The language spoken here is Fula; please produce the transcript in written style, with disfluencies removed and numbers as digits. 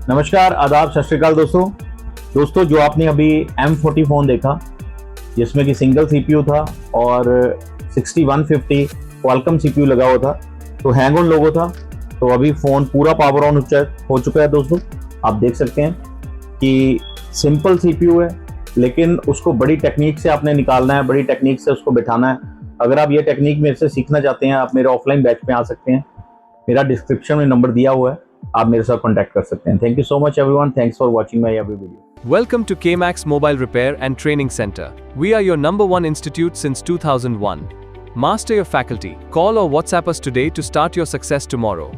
नमस्कार, आदाब, सत श्री अकाल दोस्तों जो आपने अभी M40 फ़ोन देखा जिसमें कि सिंगल CPU था और 6150 क्वालकॉम CPU लगा हुआ था, तो हैंग ऑन लोगो था। तो अभी फ़ोन पूरा पावर ऑन हो चुका है दोस्तों। आप देख सकते हैं कि सिंपल CPU है, लेकिन उसको बड़ी टेक्निक से आपने निकालना है, बड़ी टेक्निक से उसको बिठाना है। अगर आप ये टेक्निक मेरे से सीखना चाहते हैं, आप मेरे ऑफलाइन बैच में आ सकते हैं। मेरा डिस्क्रिप्शन में नंबर दिया हुआ है, आप मेरे साथ कॉन्टैक्ट कर सकते हैं। Thank you so much everyone, thanks for watching my every video. Welcome to KMax Mobile Repair and Training Center. We are your #1 institute since 2001. Master your faculty. Call or WhatsApp us today to start your success tomorrow.